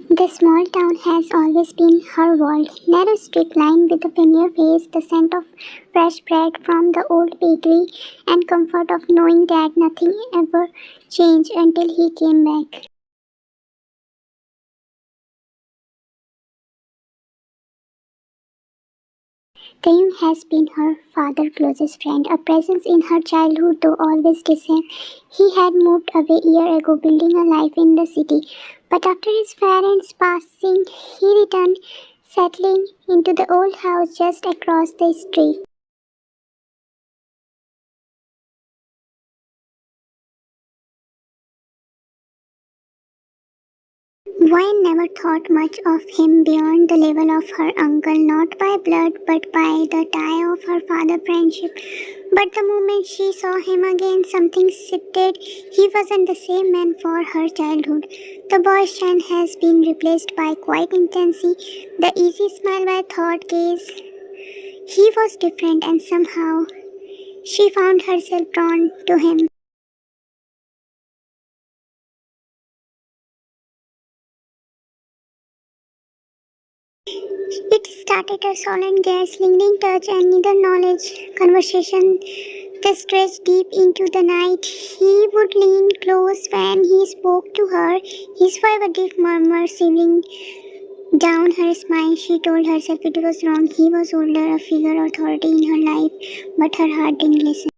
The small town has always been her world. Narrow street line with a familiar face, the scent of fresh bread from the old bakery, and comfort of knowing that nothing ever changed until he came back. Taehyung has been her father's closest friend, a presence in her childhood though always distant. He had moved away a year ago, building a life in the city. But after his parents' passing, he returned, settling into the old house just across the street. Vine never thought much of him beyond the level of her uncle, not by blood but by the tie of her father friendship. But the moment she saw him again, something shifted. He wasn't the same man for her childhood. The boy's shine has been replaced by quiet intensity, the easy smile by thought gaze. He was different, and somehow she found herself drawn to him. It started a solemn gaze, lingering touch, and neither knowledge. Conversation that stretched deep into the night. He would lean close when he spoke to her, his voice a deep murmur shivering down her spine. She told herself it was wrong. He was older, a figure of authority in her life, but her heart didn't listen.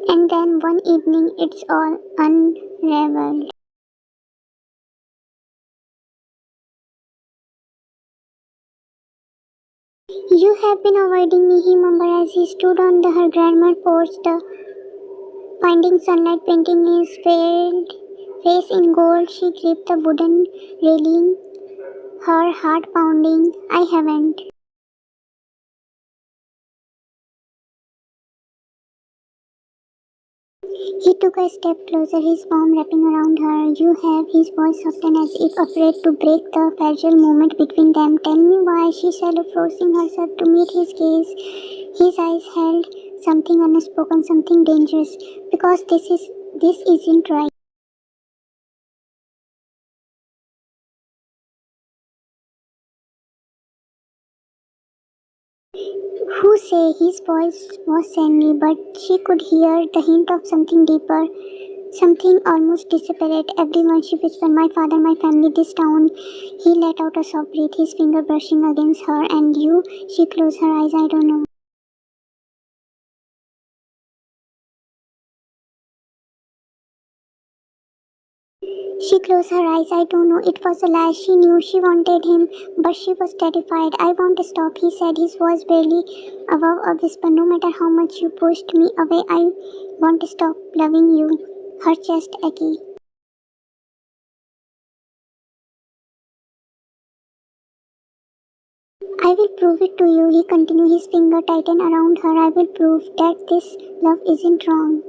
And then one evening, it's all unraveled. You have been avoiding me, he murmured as he stood on her grandma's porch, the finding sunlight painting his veiled face in gold. She gripped the wooden railing, her heart pounding. I haven't. He took a step closer, his palm wrapping around her. You have, his voice softened as if afraid to break the fragile moment between them. Tell me why, she said, forcing herself to meet his gaze. His eyes held something unspoken, something dangerous. Because this isn't right. Who say his voice was sandy, but she could hear the hint of something deeper, something almost desperate. Everyone, she whispered, my father, my family, this town. He let out a soft breath, his finger brushing against her. And you? She closed her eyes. I don't know. She closed her eyes. I don't know. It was a lie. She knew she wanted him, but she was terrified. I want to stop, he said, his voice barely above a whisper. No matter how much you pushed me away, I want to stop loving you. Her chest achy. I will prove it to you, he continued, his finger tightened around her. I will prove that this love isn't wrong.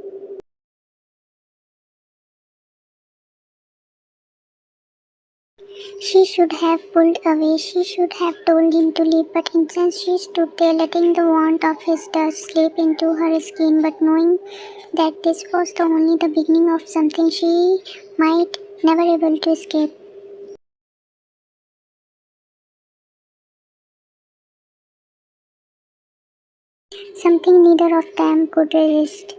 She should have pulled away, she should have told him to leave, but instead she stood there letting the warmth of his touch slip into her skin, but knowing that this was the only the beginning of something she might never able to escape. Something neither of them could resist.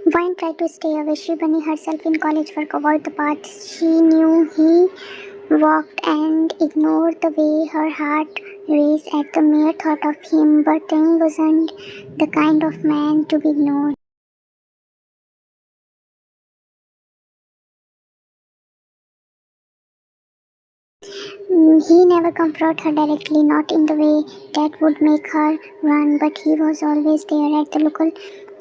Vine tried to stay away. She burned herself in college work, avoid the path she knew he walked, and ignored the way her heart raced at the mere thought of him. But Tim wasn't the kind of man to be ignored. He never confronted her directly, not in the way that would make her run, but he was always there at the local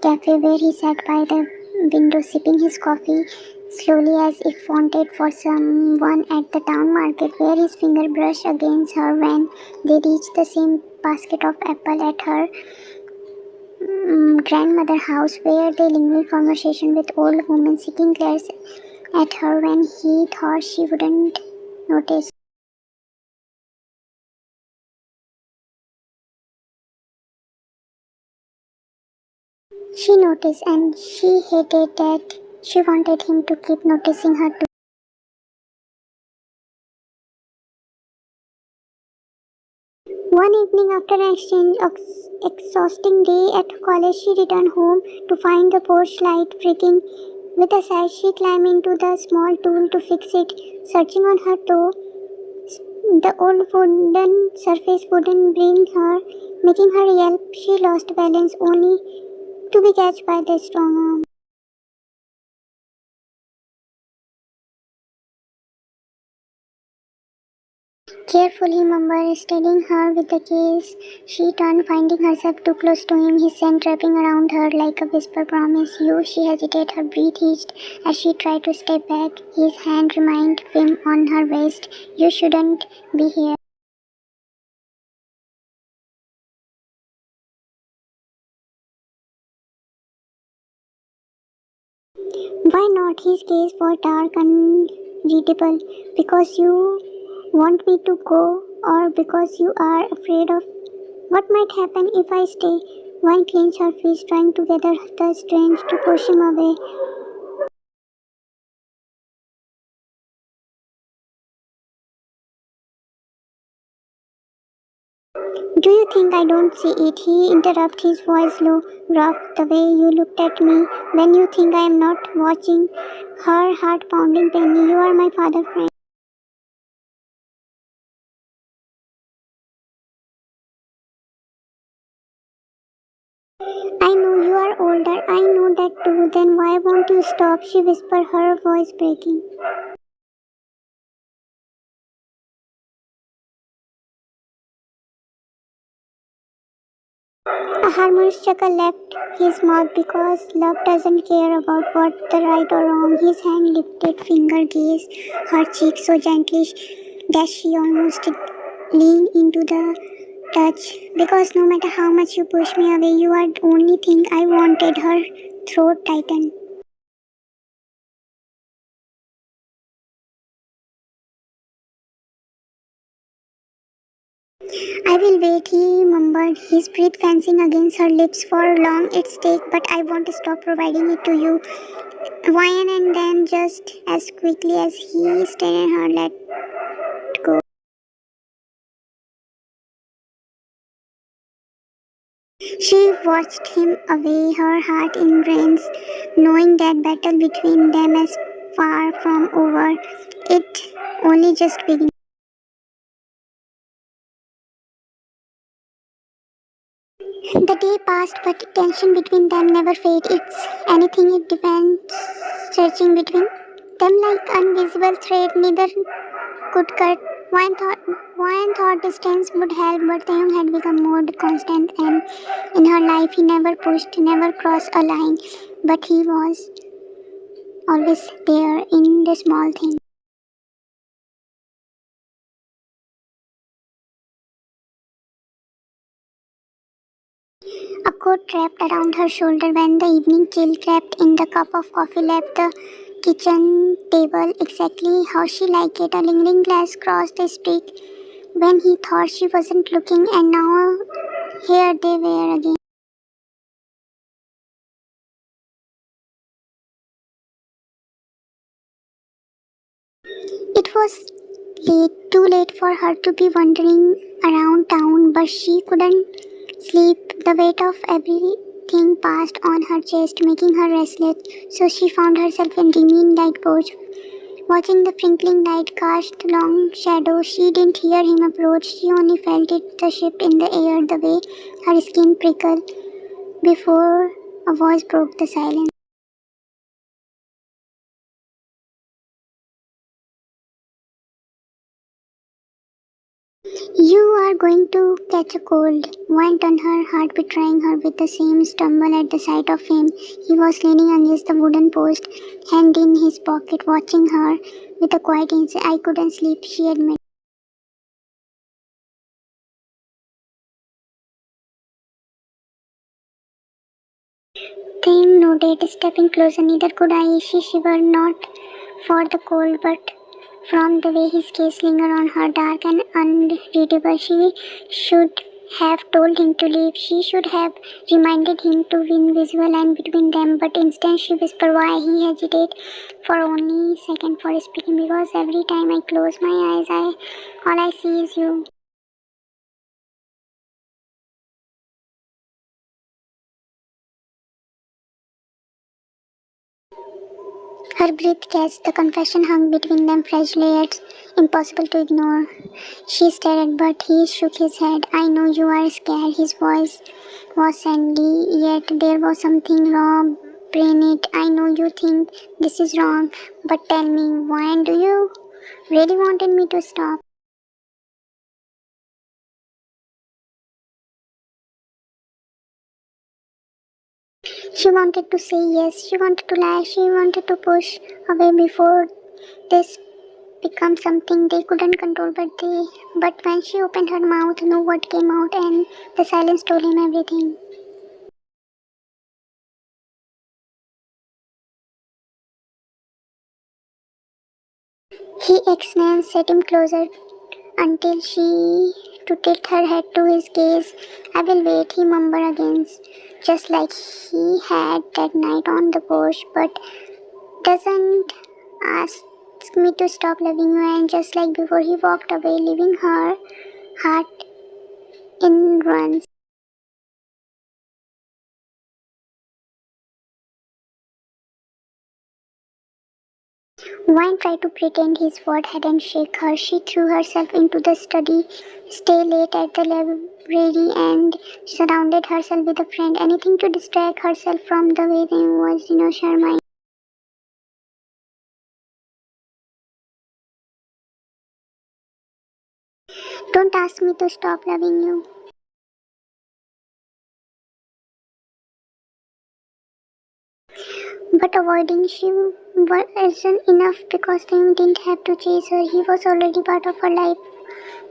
cafe where he sat by the window sipping his coffee slowly as if wanted for someone at the town market where his finger brushed against her when they reached the same basket of apple at her grandmother's house where they lingered conversation with old woman sitting glares at her when he thought she wouldn't notice. She noticed and she hated that. She wanted him to keep noticing her too. One evening after an exhausting day at college, she returned home to find the porch light freaking. With a sigh, she climbed into the small tool to fix it. Searching on her toe, the old wooden surface wouldn't bring her, making her yelp. She lost balance only to be catched by the strong arm. Carefully, mumbled, steadying her with the case. She turned, finding herself too close to him, his scent wrapping around her like a whisper promise. You, she hesitated, her breath hitched as she tried to step back. His hand remained firm on her waist. You shouldn't be here. Why not? His gaze was dark and readable. Because you want me to go, or because you are afraid of what might happen if I stay? One clenched her fist, trying to gather the strength to push him away. Do you think I don't see it? He interrupted, his voice low, rough, the way you looked at me. When you think I am not watching, her heart pounding Penny, you are my father friend. I know you are older, I know that too. Then why won't you stop? She whispered, her voice breaking. A harmonious chuckle left his mouth because love doesn't care about what's the right or wrong. His hand lifted finger gazed her cheek so gently that she almost leaned into the touch. Because no matter how much you push me away, you are the only thing I wanted. Her throat tightened. I will wait, he mumbled, his breath fencing against her lips for long its take, but I won't stop providing it to you. Wine and then just as quickly as he stared at her, let go. She watched him away, her heart in reins, knowing that battle between them is far from over. It only just began. The day passed, but tension between them never faded. It's anything it depends, stretching between them like invisible thread. Neither could cut. One thought distance would help, but Taehyung had become more constant, and in her life he never pushed, never crossed a line, but he was always there in the small things. A coat wrapped around her shoulder when the evening chill crept in. The cup of coffee left the kitchen table exactly how she liked it. A lingering glass crossed the street when he thought she wasn't looking, and now here they were again. It was too late for her to be wandering around town, but she couldn't sleep. The weight of everything passed on her chest, making her restless. So she found herself in dreamy night porch, watching the twinkling light cast long shadows. She didn't hear him approach, she only felt it, the ship in the air, the way her skin prickled before a voice broke the silence. You are going to catch a cold, went on her heart, betraying her with the same stumble at the sight of him. He was leaning against the wooden post, hand in his pocket, watching her with a quiet insist. I couldn't sleep, she admitted. Thing nodded, stepping closer. Neither could I. She shivered, not for the cold, but from the way his gaze lingered on her, dark and unreadable. She should have told him to leave. She should have reminded him to be invisible and between them, but instead she whispered why he hesitated for only a second for speaking, because every time I close my eyes, all I see is you. Her breath catched, the confession hung between them, fresh layers, impossible to ignore. She stared, but he shook his head. I know you are scared. His voice was sandy, yet there was something raw in it. I know you think this is wrong, but tell me, why do you really wanted me to stop? She wanted to say yes, she wanted to lie, she wanted to push away before this become something they couldn't control, but when she opened her mouth, no word came out, and the silence told him everything. He explained, set him closer until she to tilt her head to his gaze. I will wait, he mumbled again, just like he had that night on the porch, but doesn't ask me to stop loving you, and just like before he walked away, leaving her heart in ruins. Wine tried to pretend his word hadn't shaken her. She threw herself into the study, stay late at the library, and surrounded herself with a friend. Anything to distract herself from the wedding was, her mind. Don't ask me to stop loving you. But avoiding she wasn't enough because Taehyung didn't have to chase her. He was already part of her life,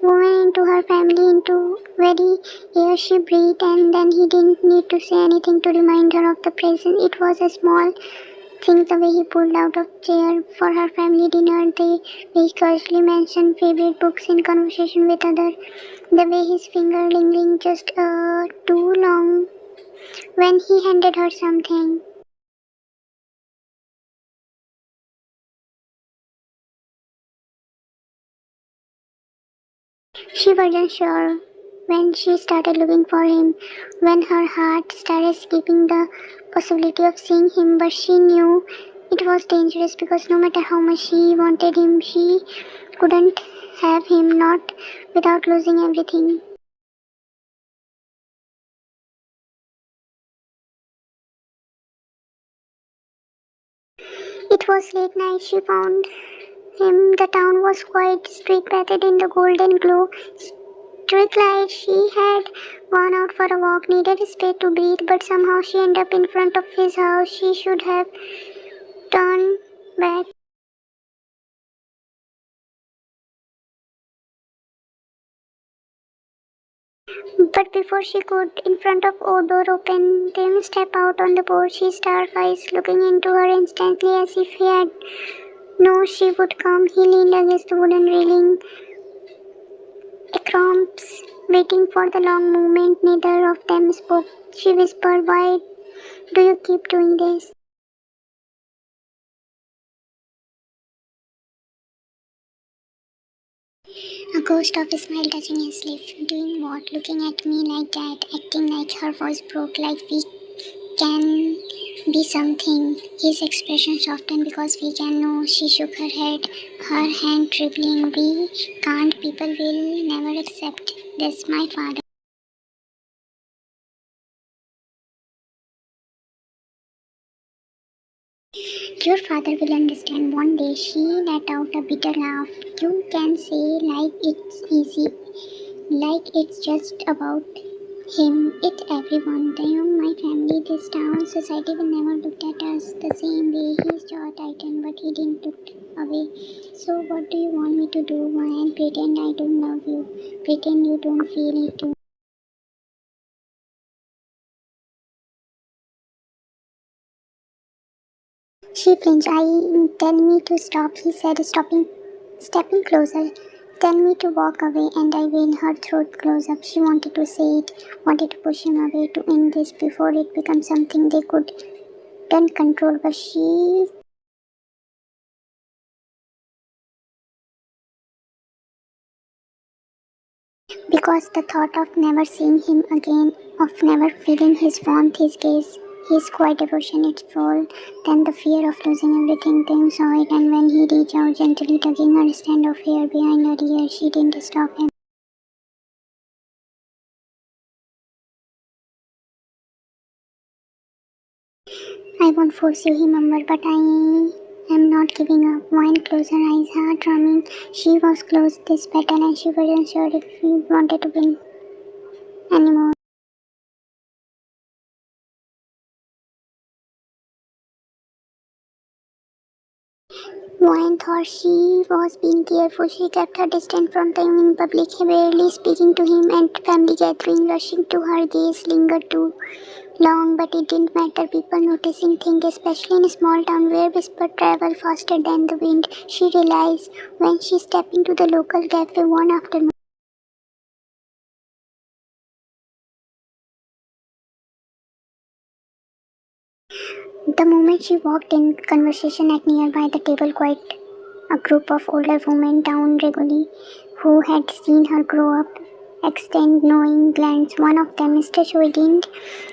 woven into her family, into very air she breathed, and then he didn't need to say anything to remind her of the present. It was a small thing, the way he pulled out of chair for her family dinner, the way he casually mentioned favorite books in conversation with others, the way his finger lingering just too long when he handed her something. She wasn't sure when she started looking for him, when her heart started skipping the possibility of seeing him, but she knew it was dangerous because no matter how much she wanted him, she couldn't have him, not without losing everything. It was late night. She found him. The town was quiet, street bathed in the golden glow. Street light. She had gone out for a walk, needed space to breathe, but somehow she ended up in front of his house. She should have turned back. But before she could, in front of O door open, Tim stepped out on the porch, his dark eyes looking into her instantly as if he had known she would come. He leaned against the wooden railing, a cramps, waiting for the long moment. Neither of them spoke. She whispered, why do you keep doing this? A ghost of a smile touching his lips. Doing what? Looking at me like that, acting like her voice broke, like we can be something. His expression softened because we can know. She shook her head, her hand trembling. We can't. People will never accept this. My father. Your father will understand one day. She let out a bitter laugh. You can say like it's easy, like it's just about him. It's everyone. Them, my family, this town, society will never look at us the same way. His jaw tightened, but he didn't look away. So what do you want me to do? And pretend I don't love you. Pretend you don't feel it too. She flinched. I tell me to stop, he said, stepping closer. Tell me to walk away, and I will. Her throat close up. She wanted to say it, wanted to push him away to end this before it becomes something they couldn't control, but she because the thought of never seeing him again, of never feeling his warmth, his gaze, his quiet devotion, its full, then the fear of losing everything, Taehyung saw it, and when he reached out gently, tugging her strand of hair behind her ear, she didn't stop him. I won't force you, he murmured, but I am not giving up. Wine closed her eyes, heart drumming. She was close this battle, and she wasn't sure if she wanted to win anymore. Wine thought she was being careful. She kept her distance from them in public, barely speaking to him, and family gathering, rushing to her gaze lingered too long, but it didn't matter. People noticing things, especially in a small town where whisper travel faster than the wind. She realized when she stepped into the local cafe one afternoon. The moment she walked in, conversation at nearby the table quite a group of older women down regularly who had seen her grow up extend knowing glance. One of them, Mr. Choi, didn't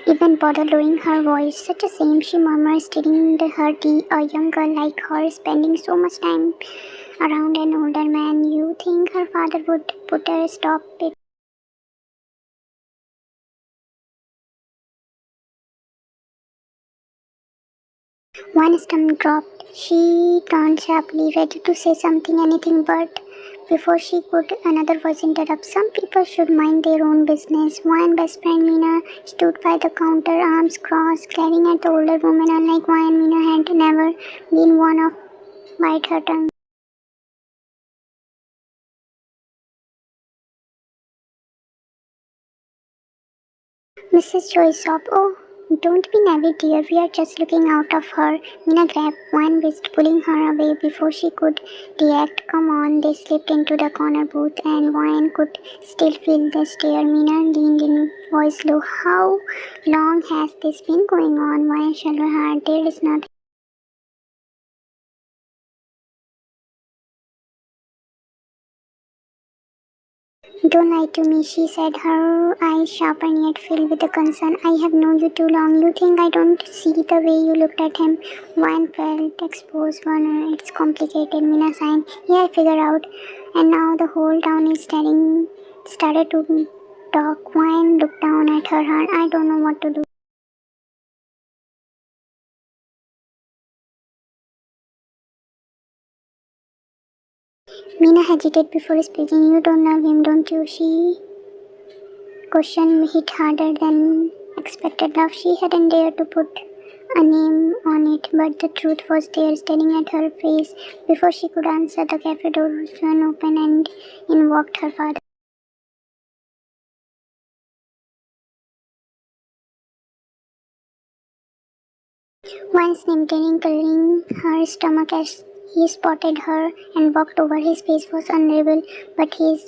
even bother lowering her voice. Such a shame, she murmured, staring at her a young girl like her spending so much time around an older man. You think her father would put a stop it? One stomach dropped. She turned sharply, ready to say something, anything, but before she could, another voice interrupt. Some people should mind their own business. One best friend, Mina, stood by the counter, arms crossed, glaring at the older woman. Unlike Wine, Mina had never been one of bite her tongue. Mrs. Choi sobbed, "Oh, don't be naive, dear. We are just looking out of her." Mina grabbed one wrist, pulling her away before she could react. "Come on." They slipped into the corner booth, and Wyan could still feel the stare. Mina leaned in, voice low. "How long has this been going on?" Wyan shut her heart. "There is nothing." "Don't lie to me," she said, her eyes sharp and yet filled with the concern. "I have known you too long. You think I don't see the way you looked at him?" One felt exposed, one it's complicated. Mina signed. "Yeah, I figured out. And now the whole town is started to talk." Wine looked down at her heart. "I don't know what to do." Mina hesitated before speaking. "You don't love him, don't you?" She question hit harder than expected. Love, she hadn't dared to put a name on it, but the truth was there, staring at her face. Before she could answer, the cafe door swung open and in walked her father. Once name clearing her stomach as he spotted her and walked over. His face was unreal, but his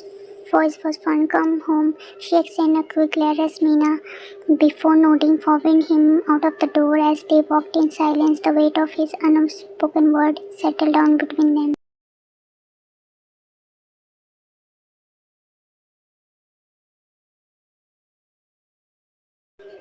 voice was firm. "Come home." She extended a quick glare at Mina before nodding, following him out of the door. As they walked in silence, the weight of his unspoken word settled down between them.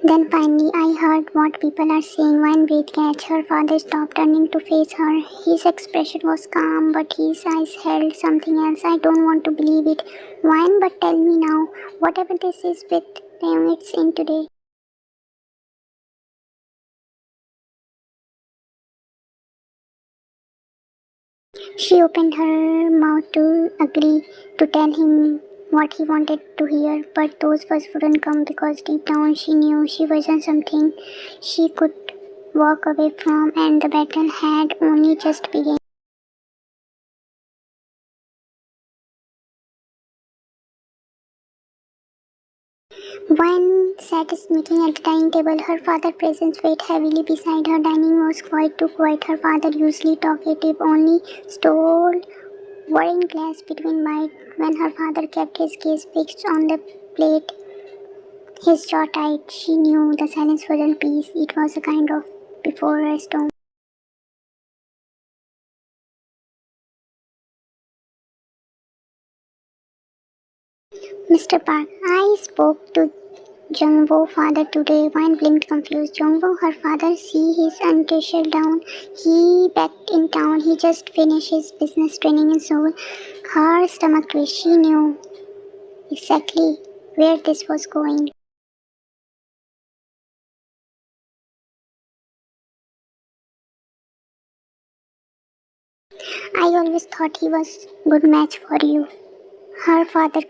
Then finally I heard what people are saying. One breath catch. Her father stopped, turning to face her. His expression was calm, but his eyes held something else. "I don't want to believe it, Wine, but tell me now. Whatever this is with them, it's in today." She opened her mouth to agree, to tell him what he wanted to hear, but those words wouldn't come because deep down she knew she wasn't something she could walk away from, and the battle had only just begun. One sat smoking at the dining table, her father's presence weighed heavily beside her. Dining was quite too quiet. Her father, usually talkative, only stole Worrying glass between bite when her father kept his gaze fixed on the plate, his jaw tight. She knew the silence wasn't peace, it was a kind of before a storm. Mr. Park, I spoke to Jungkook's father today. Wine blinked confused. Jungkook, her father, see his untissued down. He back in town. He just finished his business training in Seoul. Her stomach twitched. She knew exactly where this was going. I always thought he was good match for you. Her father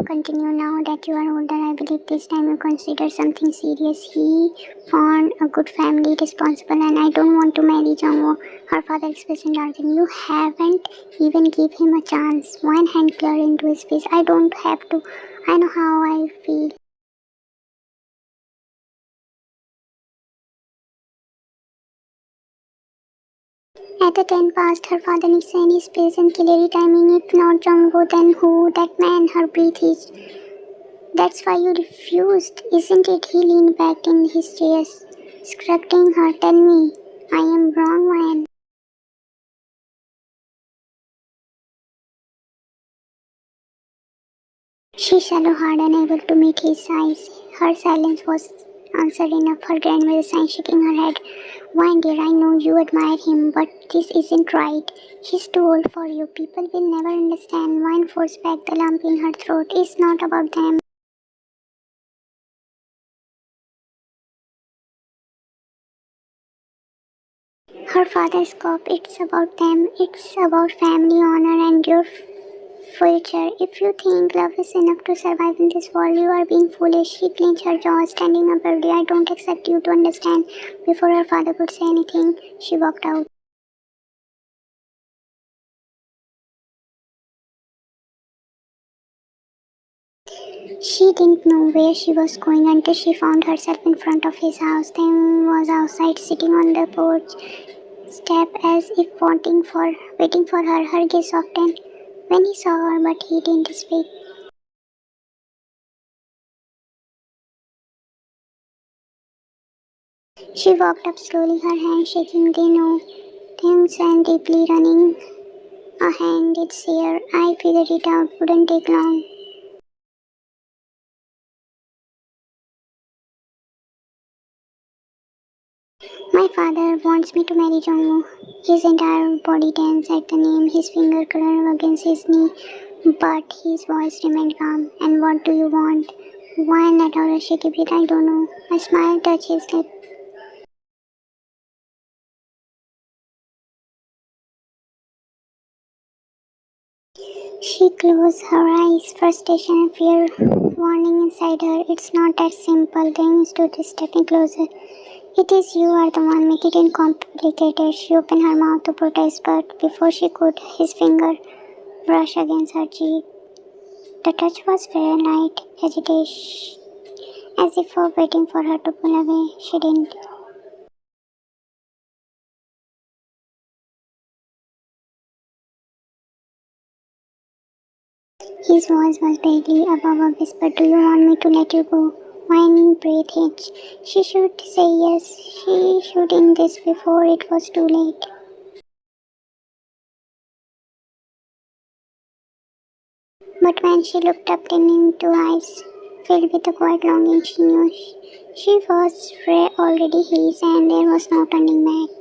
continued, now that you are older, I believe this time you consider something serious. He found a good family, responsible, and I don't want to marry Jungwoo. Her father expression darkened. You haven't even give him a chance. One hand cleared into his face. I don't have to. I know how I feel. At the 10 past, her father listened his pace and clearly timing. If not Jungwoo, then who? That man, her breath is. That's why you refused, isn't it? He leaned back in his chair, scrubbing her. Tell me, I am wrong, man. She swallowed hard, unable to meet his eyes. Her silence was answer enough. Her grandmother sighed, shaking her head. Wine, dear, I know you admire him, but this isn't right. He's too old for you. People will never understand. Wine forced back the lump in her throat. It's not about them. Her father scoffed. It's about them. It's about family honor and your future. If you think love is enough to survive in this world, you are being foolish. She clenched her jaw, standing up proudly. I don't expect you to understand. Before her father could say anything, she walked out. She didn't know where she was going until she found herself in front of his house. Taehyung was outside, sitting on the porch step as if waiting for her. Her gaze softened when he saw her, but he didn't speak. She walked up slowly, her hand shaking. They know. Taehyung sighed deeply, running a hand. It's here. I figured it out. Wouldn't take long. My father wants me to marry Jongwoo. His entire body tensed at the name, his finger curled against his knee, but his voice remained calm. And what do you want? Why let out a shaky breath? I don't know. A smile touched his lip. She closed her eyes, frustration and fear warning inside her. It's not that simple. Then stood stepping closer. It is you are the one, make it incomplicated. She opened her mouth to protest, but before she could, his finger brushed against her cheek. The touch was very light, hesitation, as if for waiting for her to pull away. She didn't. His voice was vaguely above a whisper. Do you want me to let you go? One breath hitched. She should say yes. She should in this before it was too late. But when she looked up into eyes filled with a quiet longing, she knew she was already his and there was no turning back.